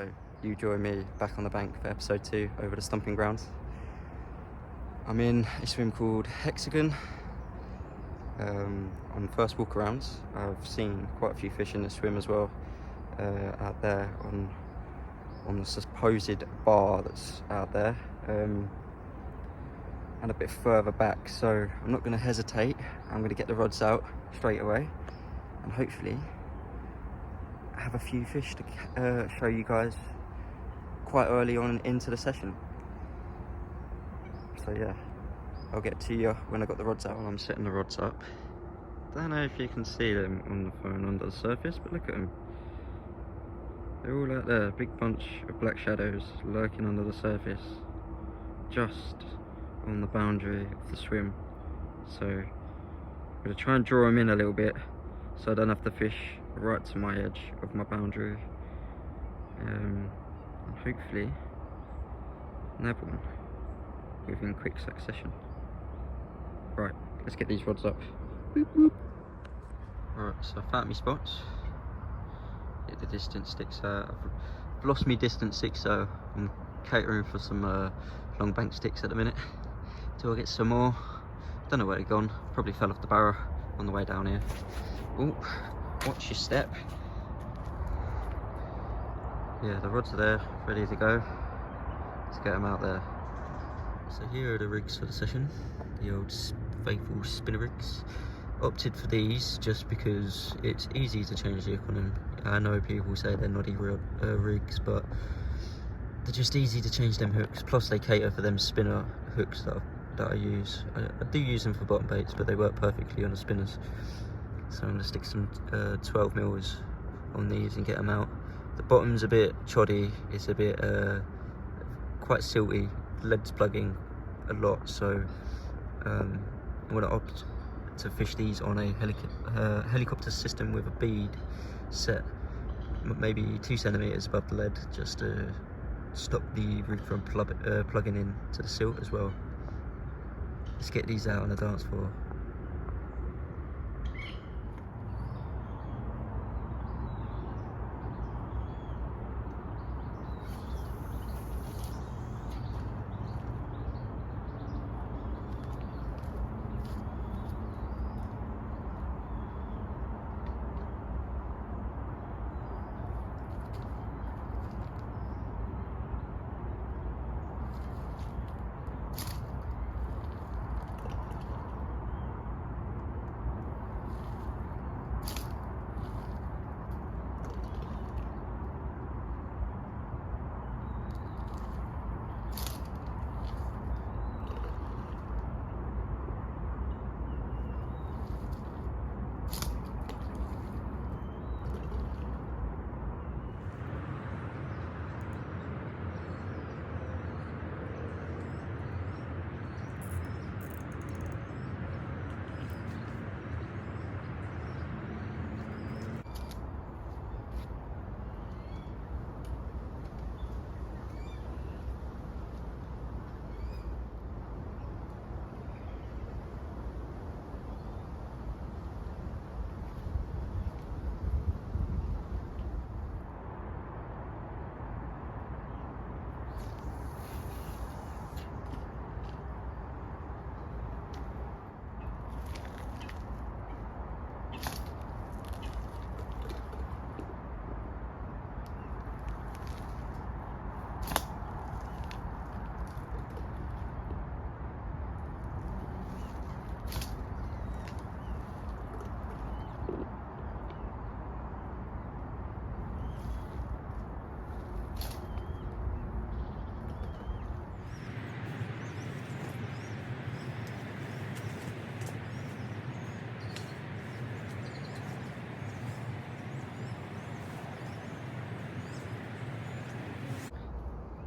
So you join me back on the bank for episode 2 over the Stomping Grounds. I'm in a swim called Hexagon. On first walk arounds, I've seen quite a few fish in the swim as well, out there on the supposed bar that's out there, and a bit further back. So I'm not going to hesitate. I'm going to get the rods out straight away and hopefully have a few fish to show you guys quite early on into the session. So yeah, I'll get to you when I got the rods out and I'm setting the rods up. Don't know if you can see them on the phone under the surface, but look at them. They're all out there, big bunch of black shadows lurking under the surface, just on the boundary of the swim. So I'm going to try and draw them in a little bit so I don't have to fish right to my edge of my boundary, and hopefully nab one within quick succession. Right, let's get these rods up. Boop, boop. Alright, so I found my spots. Get the distance sticks out. I've lost my distance sticks, so I'm catering for some long bank sticks at the minute till I get some more. Don't know where they've gone, probably fell off the barrow on the way down here. Oh, watch your step. Yeah, the rods are there, ready to go. Let's get them out there. So here are the rigs for the session, the old faithful spinner rigs. Opted for these just because it's easy to change the hook on them. I know people say they're noddy rigs, but they're just easy to change them hooks. Plus they cater for them spinner hooks that I use. I do use them for bottom baits, but they work perfectly on the spinners. So I'm going to stick some 12 mils on these and get them out. The bottom's a bit choddy, it's a bit quite silty, lead's plugging a lot, so I'm going to opt to fish these on a helicopter system with a bead set maybe 2 centimeters above the lead, just to stop the rig from plugging in to the silt as well. Let's get these out on the dance floor.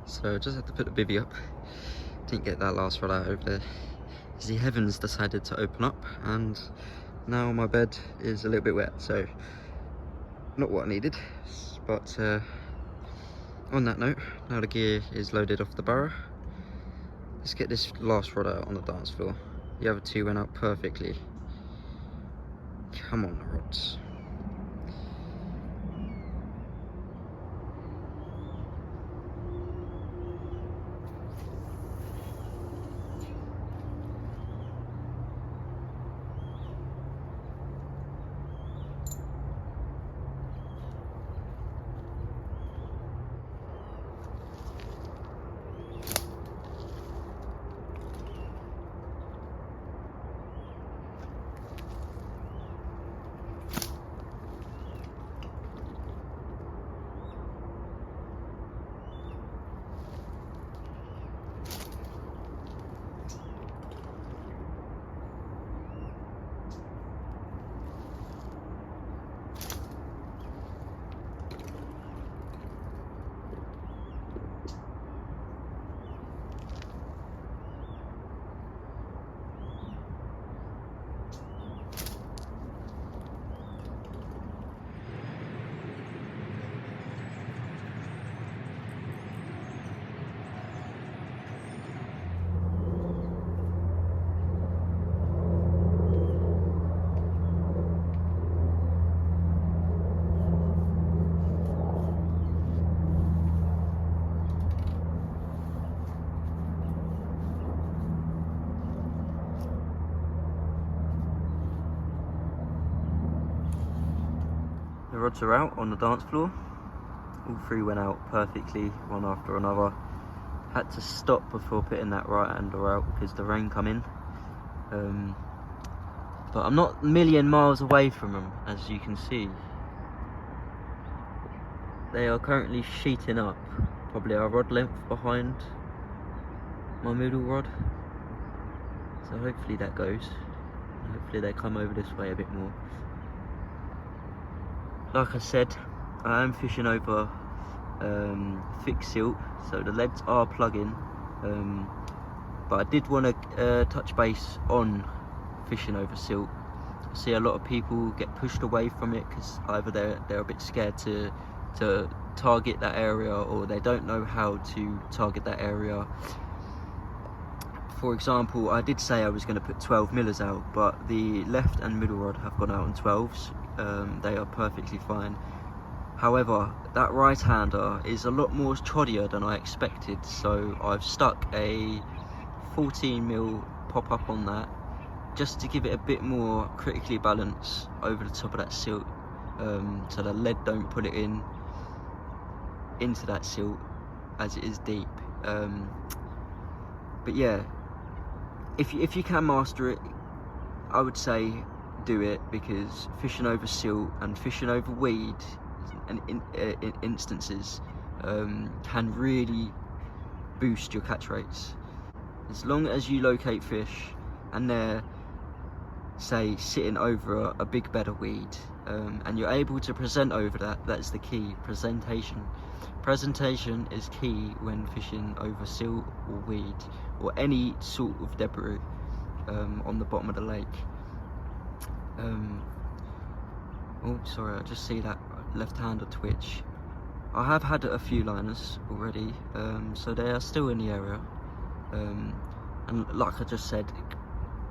So I just had to put the bivvy up. Didn't get that last rod out over there. The heavens decided to open up and now my bed is a little bit wet, so not what I needed. But on that note, now the gear is loaded off the barrow. Let's get this last rod out on the dance floor. The other two went out perfectly. Come on, the rods. The rods are out on the dance floor. All three went out perfectly, one after another. Had to stop before putting that right hander out because the rain come in. But I'm not a million miles away from them, as you can see. They are currently sheeting up, probably a rod length behind my middle rod. So hopefully that goes. Hopefully they come over this way a bit more. Like I said, I am fishing over thick silt, so the leads are plugging. But I did want to touch base on fishing over silt. I see a lot of people get pushed away from it because either they're a bit scared to target that area, or they don't know how to target that area. For example, I did say I was going to put 12 millers out, but the left and middle rod have gone out on 12s. They are perfectly fine. However, that right hander is a lot more troddier than I expected, so I've stuck a 14mm pop up on that just to give it a bit more critically balanced over the top of that silt, so the lead don't pull it into that silt as it is deep. But yeah, if you can master it, I would say do it, because fishing over silt and fishing over weed and in instances can really boost your catch rates. As long as you locate fish and they're, say, sitting over a big bed of weed, and you're able to present over that's the key. Presentation is key when fishing over silt or weed or any sort of debris on the bottom of the lake. Oh, sorry, I just see that left-hander twitch. I have had a few liners already, so they are still in the area. And like I just said,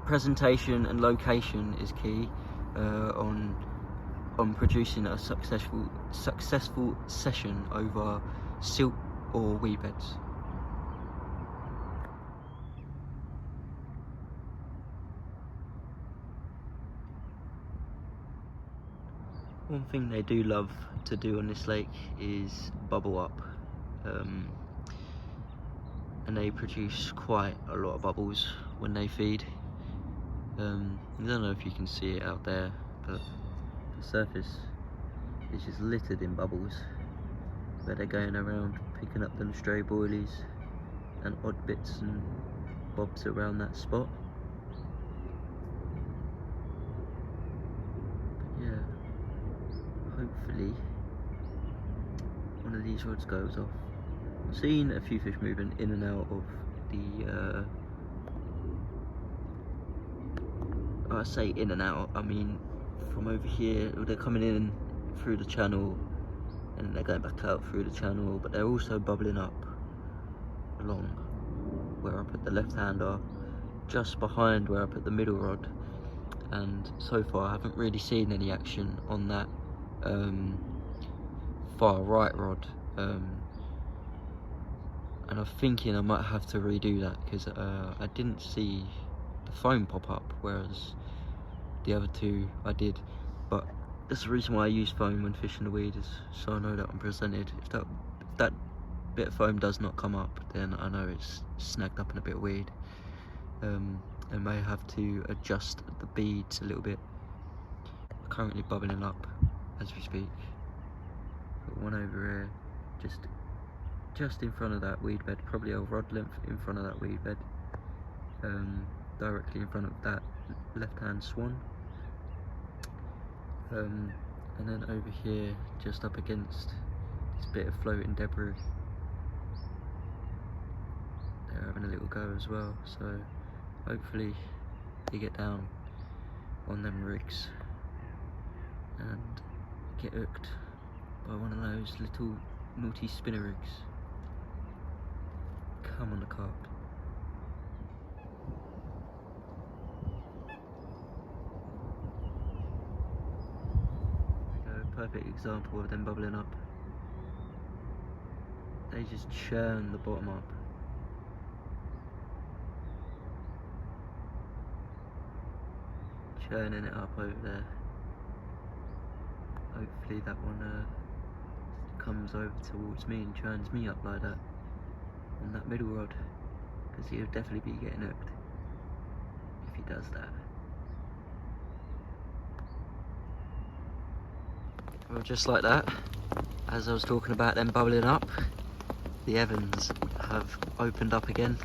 presentation and location is key on producing a successful session over silt or weed beds. One thing they do love to do on this lake is bubble up, and they produce quite a lot of bubbles when they feed. I don't know if you can see it out there, but the surface is just littered in bubbles where they're going around picking up them stray boilies and odd bits and bobs around that spot. But yeah, hopefully one of these rods goes off. I've seen a few fish moving in and out of the I say in and out, I mean from over here. They're coming in through the channel and they're going back out through the channel, but they're also bubbling up along where I put the left hander, just behind where I put the middle rod. And so far I haven't really seen any action on that far right rod, and I'm thinking I might have to redo that because I didn't see the foam pop up, whereas the other two I did. But that's the reason why I use foam when fishing the weed, is so I know that I'm presented. If that bit of foam does not come up, then I know it's snagged up in a bit of weed. I may have to adjust the beads a little bit. Currently bubbling up as we speak. Got one over here, just in front of that weed bed, probably a rod length in front of that weed bed, directly in front of that left hand swan. And then over here, just up against this bit of floating debris, they're having a little go as well. So hopefully they get down on them rigs and get hooked by one of those little naughty spinner rigs. Come on the carp. There we go, perfect example of them bubbling up. They just churn the bottom up. Churning it up over there. hopefully that one comes over towards me and churns me up like that on that middle rod, because he'll definitely be getting hooked if he does that. Well, just like that, as I was talking about them bubbling up, the Evans have opened up again.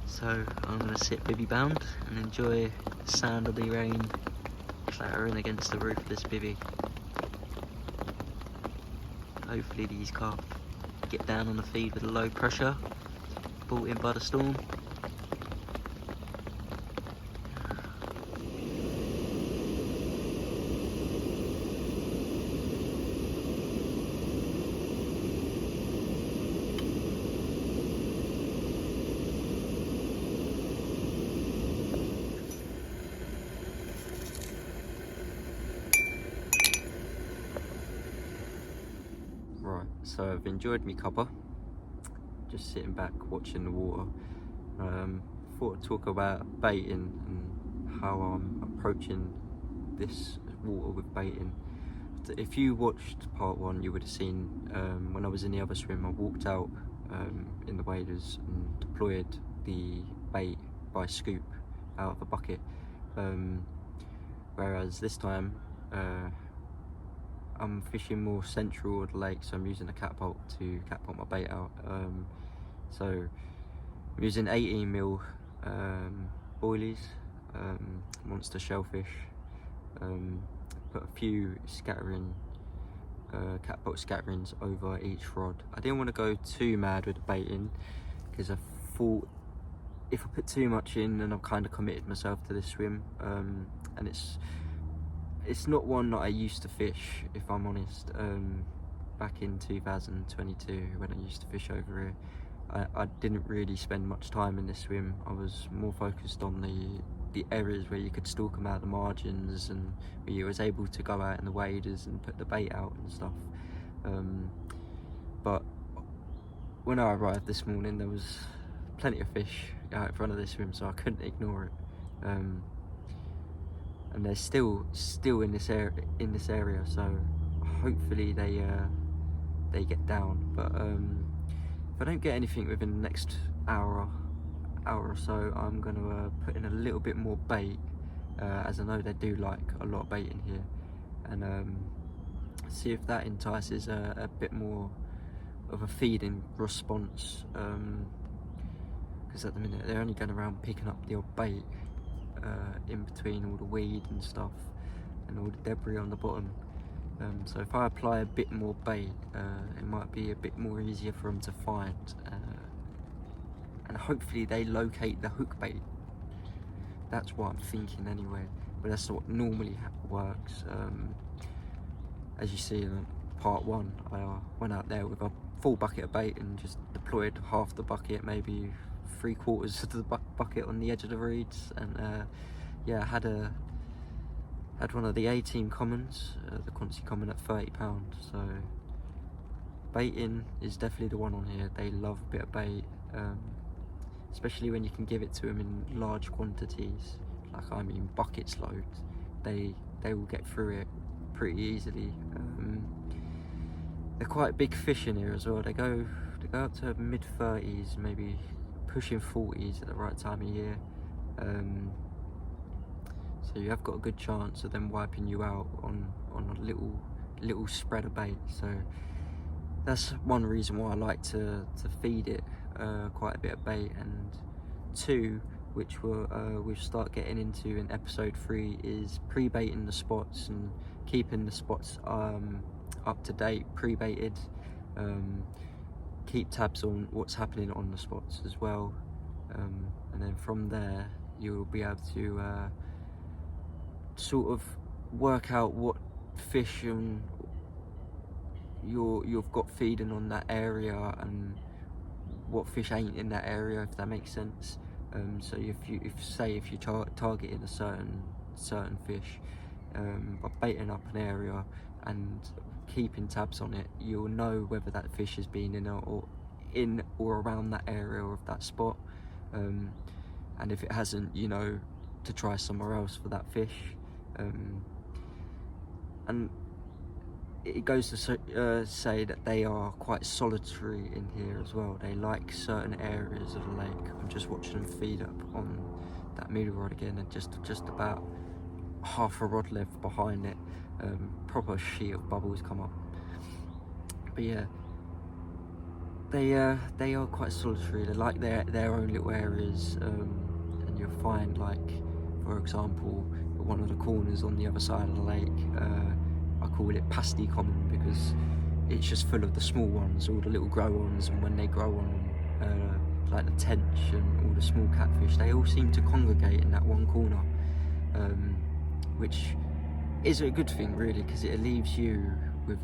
So I'm going to sit bivvy bound and enjoy the sound of the rain clattering against the roof of this bivvy. Hopefully these carp get down on the feed with a low pressure brought in by the storm. Right, so I've enjoyed me cuppa, just sitting back watching the water. Thought I'd talk about baiting and how I'm approaching this water with baiting. If you watched part one, you would have seen when I was in the other swim, I walked out in the waders and deployed the bait by scoop out of a bucket, whereas this time I'm fishing more central of the lake, so I'm using a catapult to catapult my bait out. So I'm using 18mm boilies, monster shellfish. Put a few scattering catapult scatterings over each rod. I didn't want to go too mad with the baiting, because I thought if I put too much in, then I've kind of committed myself to this swim, and it's not one that I used to fish, if I'm honest. Back in 2022, when I used to fish over here, I didn't really spend much time in this swim. I was more focused on the areas where you could stalk them out the margins, and where you was able to go out in the waders and put the bait out and stuff. But when I arrived this morning, there was plenty of fish out in front of this swim, so I couldn't ignore it. And they're still in this area, so hopefully they get down. But if I don't get anything within the next hour or so, I'm gonna put in a little bit more bait, as I know they do like a lot of bait in here, and see if that entices a bit more of a feeding response, because at the minute they're only going around picking up the odd bait in between all the weed and stuff and all the debris on the bottom. So if I apply a bit more bait, it might be a bit more easier for them to find, and hopefully they locate the hook bait. That's what I'm thinking anyway, but that's what normally works. As you see in part one, I went out there with a full bucket of bait and just deployed half the bucket, maybe 3/4 of the bucket on the edge of the reeds, and yeah, I had one of the A-team commons, the quantity common at £30. So baiting is definitely the one on here. They love a bit of bait, especially when you can give it to them in large quantities, like I mean buckets loads. They will get through it pretty easily. They're quite big fish in here as well. They go up to mid-30s, maybe pushing 40s at the right time of year. So you have got a good chance of them wiping you out on a little spread of bait. So that's one reason why I like to feed it quite a bit of bait. And two, which we'll start getting into in episode 3, is pre-baiting the spots and keeping the spots up to date, pre-baited. Keep tabs on what's happening on the spots as well, and then from there you'll be able to sort of work out what fish you've got feeding on that area and what fish ain't in that area, if that makes sense. So if you're targeting a certain fish by baiting up an area and keeping tabs on it, you'll know whether that fish has been in or around that area of that spot, and if it hasn't, you know to try somewhere else for that fish. and it goes to say that they are quite solitary in here as well. They like certain areas of the lake. I'm just watching them feed up on that middle rod again, and just about half a rod length behind it, proper sheet of bubbles come up. But yeah, they are quite solitary. They like their own little areas, and you'll find, like, for example, one of the corners on the other side of the lake, I call it pasty common because it's just full of the small ones, all the little grow-ons, and when they grow on, like the tench and all the small catfish, they all seem to congregate in that one corner, which is a good thing really, because it leaves you with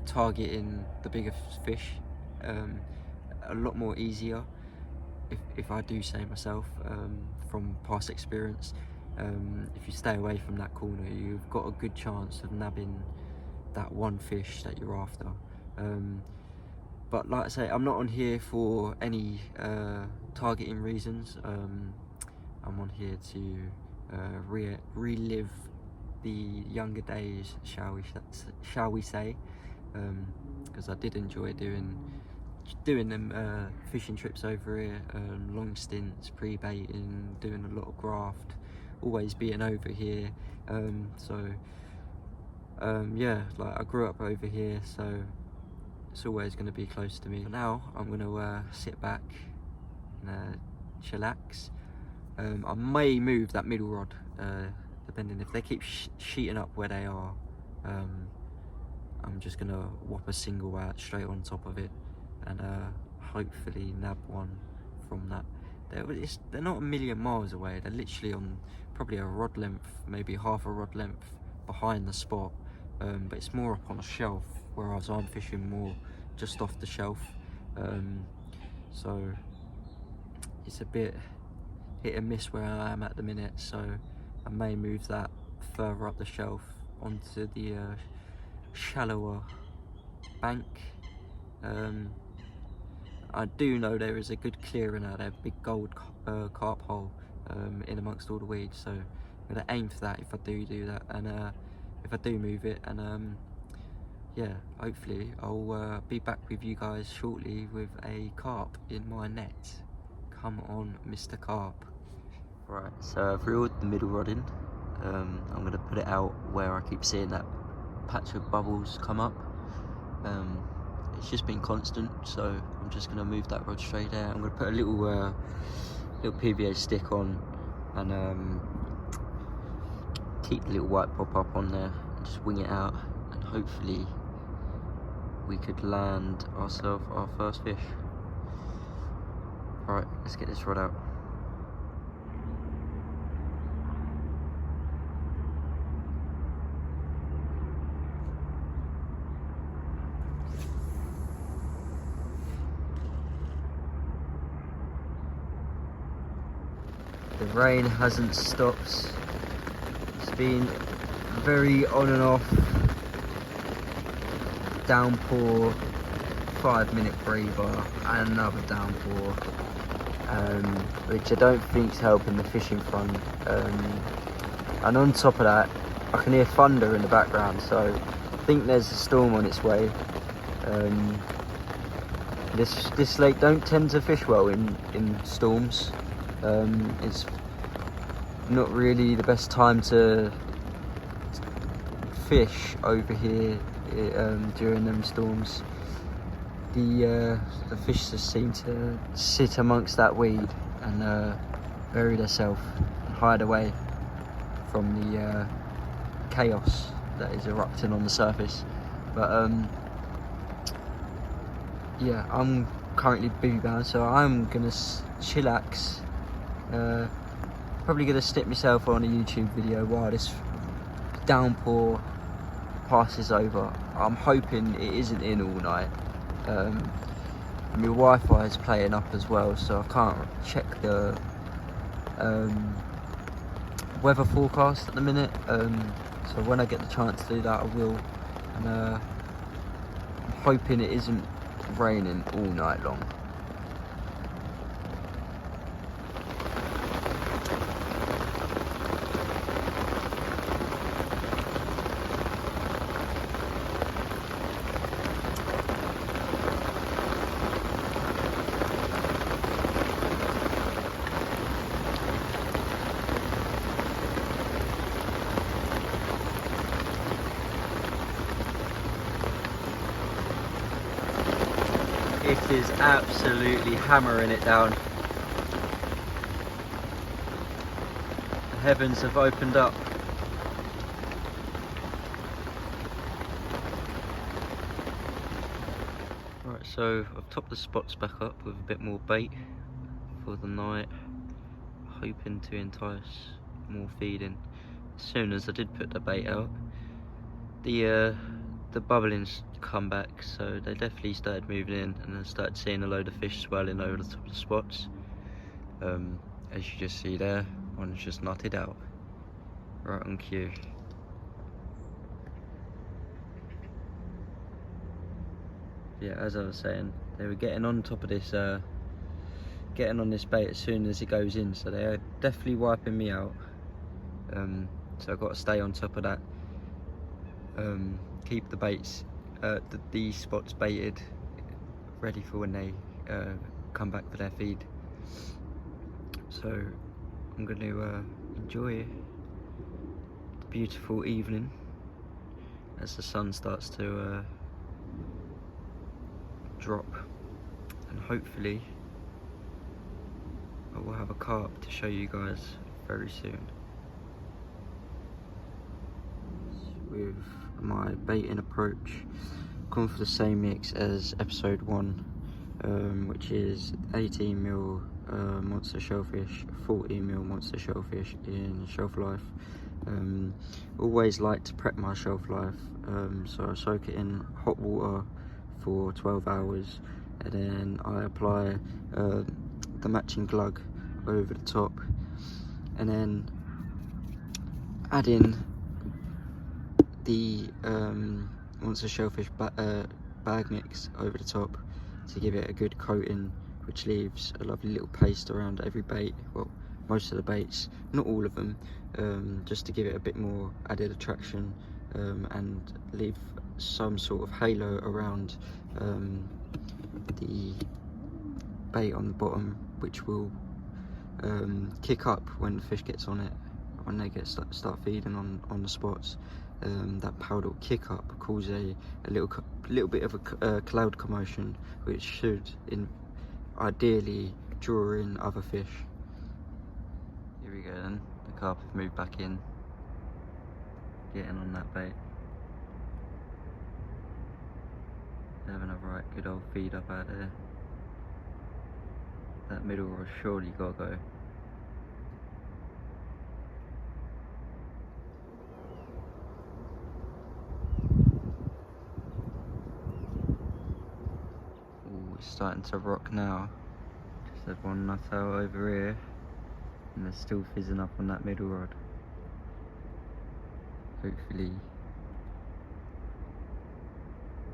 targeting the bigger fish a lot more easier, if I do say myself, from past experience. If you stay away from that corner, you've got a good chance of nabbing that one fish that you're after. But like I say, I'm not on here for any targeting reasons. I'm on here to relive the younger days, shall we say, because I did enjoy doing them fishing trips over here, long stints, pre-baiting, doing a lot of graft, always being over here. Yeah, like I grew up over here, so it's always going to be close to me. For now, I'm going to sit back and chillax. I may move that middle rod, depending if they keep sheeting up where they are. I'm just going to whop a single out straight on top of it, and hopefully nab one from that. They're not a million miles away. They're literally on probably a rod length, maybe half a rod length behind the spot, but it's more up on a shelf, whereas I'm fishing more just off the shelf, so it's a bit hit and miss where I am at the minute. So I may move that further up the shelf onto the shallower bank. I do know there is a good clearing out there, big gold carp hole in amongst all the weeds, so I'm going to aim for that if I do that, and if I do move it, and yeah, hopefully I'll be back with you guys shortly with a carp in my net. Come on, Mr. Carp. Right, so I've reeled the middle rod in. I'm going to put it out where I keep seeing that patch of bubbles come up. It's just been constant, so I'm just going to move that rod straight out. I'm going to put a little PVA stick on, and keep the little white pop up on there, and just wing it out, and hopefully we could land ourselves our first fish. Right, let's get this rod out. The rain hasn't stopped. It's been very on and off. Downpour, 5-minute breather, and another downpour, which I don't think's helping the fishing front. And on top of that, I can hear thunder in the background, so I think there's a storm on its way. This lake don't tend to fish well in storms. It's not really the best time to fish over here during them storms. The fish just seem to sit amongst that weed and bury themselves and hide away from the chaos that is erupting on the surface. But yeah, I'm currently booby bound, so I'm gonna chillax. Probably gonna stick myself on a YouTube video while this downpour passes over. I'm hoping it isn't in all night. My Wi-Fi is playing up as well, so I can't check the weather forecast at the minute. So when I get the chance to do that, I will. And I'm hoping it isn't raining all night long. This is absolutely hammering it down. The heavens have opened up. Right, so I've topped the spots back up with a bit more bait for the night, hoping to entice more feeding. As soon as I did put the bait out, the bubbling's come back, so they definitely started moving in, and I started seeing a load of fish swirling over the top of the spots. As you just see there, one's just knotted out right on cue. Yeah, as I was saying, they were getting on top of this, getting on this bait as soon as it goes in, so they're definitely wiping me out. So I've got to stay on top of that. Keep the baits, these spots baited, ready for when they come back for their feed. So I'm going to enjoy the beautiful evening as the sun starts to drop, and hopefully I will have a carp to show you guys very soon. With my baiting approach, gone for the same mix as episode 1, which is 18mm monster shellfish, 40mm monster shellfish in shelf life. Always like to prep my shelf life, so I soak it in hot water for 12 hours, and then I apply the matching glug over the top, and then add in the monster shellfish bag mix over the top to give it a good coating, which leaves a lovely little paste around every bait, well, most of the baits, not all of them, just to give it a bit more added attraction, and leave some sort of halo around the bait on the bottom, which will kick up when the fish gets on it, when they start feeding on the spots. That powder will kick up, cause a little bit of a cloud commotion, which should ideally draw in other fish. Here we go then, the carp have moved back in, getting on that bait. Having a right good old feed up out there. That middle rod's surely gotta go. It's starting to rock now. Just had one nut out over here, and they're still fizzing up on that middle rod. Hopefully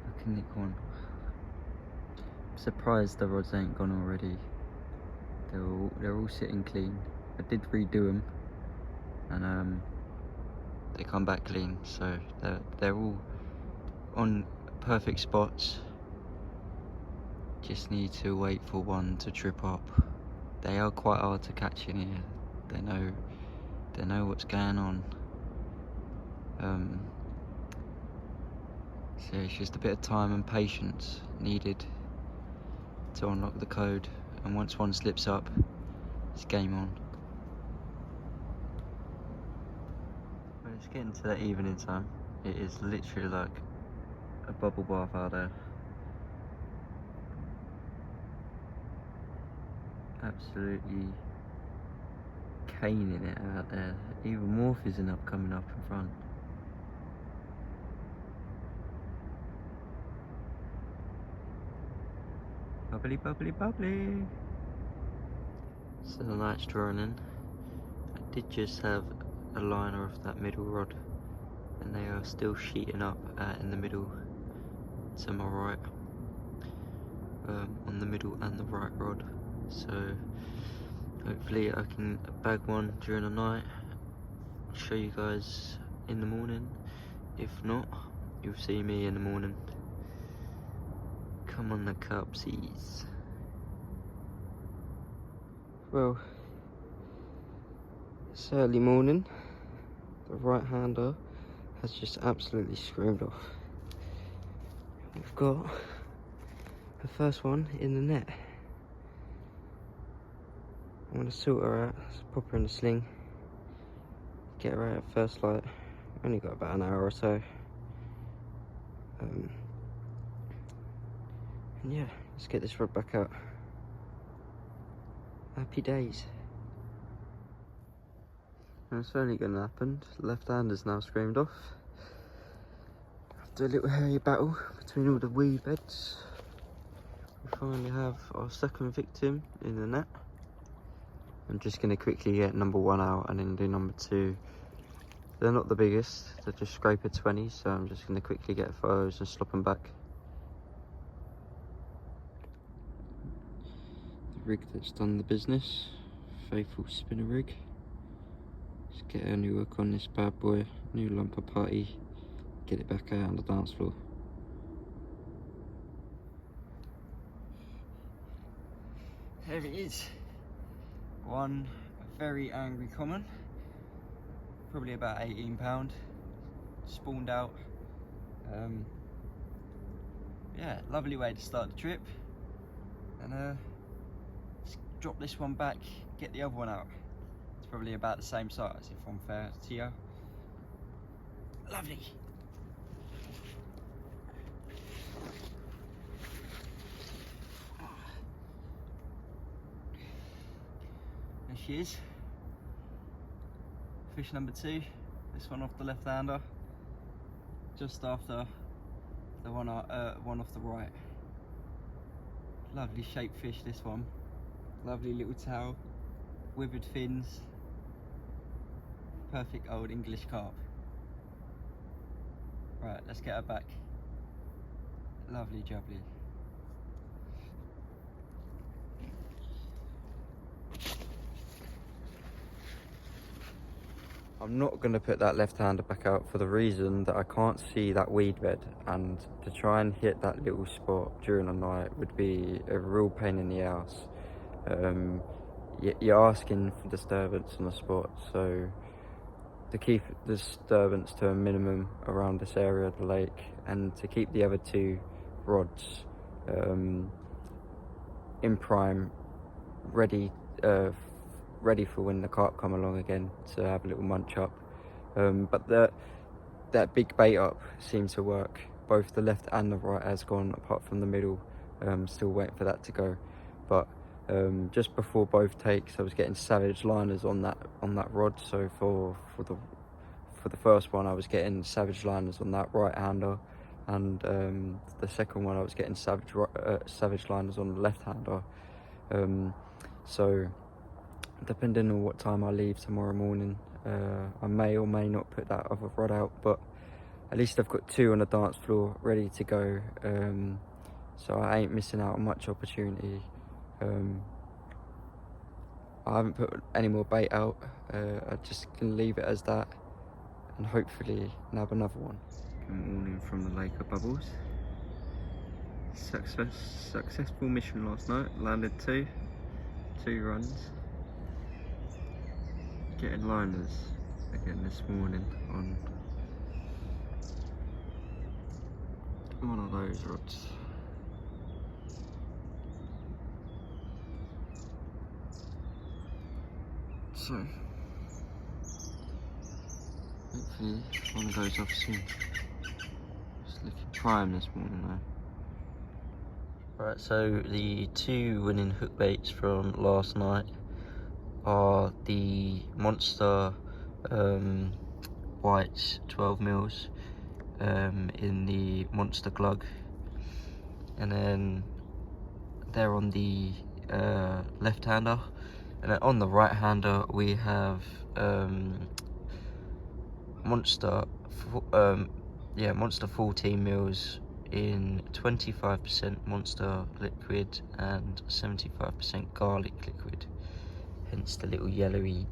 I can nick one. I'm surprised the rods ain't gone already. They're all sitting clean. I did redo them, and they come back clean, so they're all on perfect spots. Just need to wait for one to trip up. They are quite hard to catch in here. They know what's going on. So it's just a bit of time and patience needed to unlock the code, and once one slips up, it's game on. When it's getting to that evening time, it is literally like a bubble bath out there. Absolutely caning it out there. Even more fizzing up coming up in front. Bubbly, bubbly, bubbly. So the night's drawing in. I did just have a liner off that middle rod, and they are still sheeting up in the middle to my right, on the middle and the right rod. So hopefully I can bag one during the night, show you guys in the morning. If not, you'll see me in the morning. Come on the cubsies. Well, it's early morning. The right hander has just absolutely screamed off. We've got the first one in the net. I'm going to sort her out, pop her in the sling, get her out at first light. Only got about an hour or so. And yeah, let's get this rod back out. Happy days. And it's only going to happen. Left hand is now screamed off. After a little hairy battle between all the weed beds, we finally have our second victim in the net. I'm just going to quickly get number 1 out and then do number 2. They're not the biggest, they're just scraper 20, so I'm just going to quickly get photos and slop them back. The rig that's done the business, faithful spinner rig. Let's get a new hook on this bad boy, new lumper party, get it back out on the dance floor. There it is. One very angry common, probably about 18 pound, spawned out. Yeah, lovely way to start the trip. And let's drop this one back, get the other one out. It's probably about the same size, if I'm fair to you. Lovely. There she is. Fish number 2. This one off the left hander, just after the one off the right. Lovely shaped fish, this one. Lovely little tail, withered fins. Perfect old English carp. Right, let's get her back. Lovely jubbly. I'm not going to put that left-hander back out for the reason that I can't see that weed bed, and to try and hit that little spot during the night would be a real pain in the ass. You're asking for disturbance on the spot, so to keep the disturbance to a minimum around this area of the lake, and to keep the other 2 rods in prime, ready for when the carp come along again to have a little munch up. But that big bait up seems to work. Both the left and the right has gone, apart from the middle. Still waiting for that to go. But just before both takes, I was getting savage liners on that rod. So for the first one, I was getting savage liners on that right hander, and the second one I was getting savage liners on the left hander. So depending on what time I leave tomorrow morning, I may or may not put that other rod out, but at least I've got 2 on the dance floor ready to go, so I ain't missing out on much opportunity. I haven't put any more bait out. I just can leave it as that and hopefully nab another one. Good morning from the Lake of Bubbles. Successful mission last night, landed 2 runs. Getting liners again this morning on one of those rods. So hopefully one goes off soon. Just looking prime this morning though. Right, so the 2 winning hook baits from last night are the monster white 12 mils in the monster glug, and then they're on the left hander, and then on the right hander we have monster 14 mils in 25% monster liquid and 75% garlic liquid, hence the little yellowy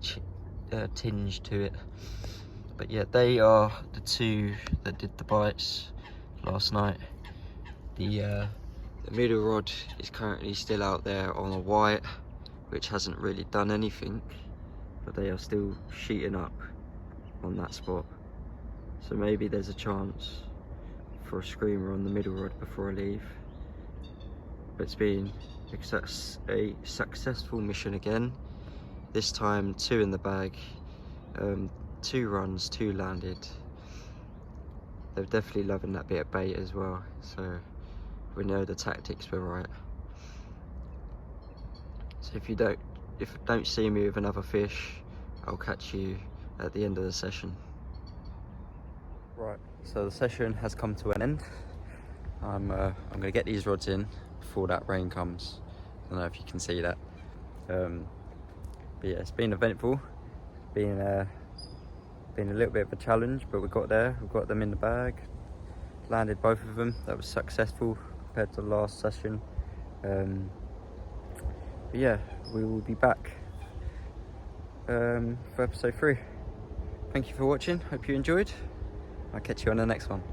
tinge to it. But yeah, they are the 2 that did the bites last night. The middle rod is currently still out there on a white, which hasn't really done anything, but they are still sheeting up on that spot. So maybe there's a chance for a screamer on the middle rod before I leave. but it's been a successful mission again. This time 2 in the bag, 2 runs, 2 landed. They're definitely loving that bit of bait as well, so we know the tactics were right. So if you don't see me with another fish, I'll catch you at the end of the session. Right, so the session has come to an end. I'm gonna get these rods in before that rain comes. I don't know if you can see that. But yeah, it's been eventful. Been a little bit of a challenge, but we got there. We've got them in the bag. Landed both of them. That was successful compared to the last session. But yeah, we will be back for episode 3. Thank you for watching. Hope you enjoyed. I'll catch you on the next one.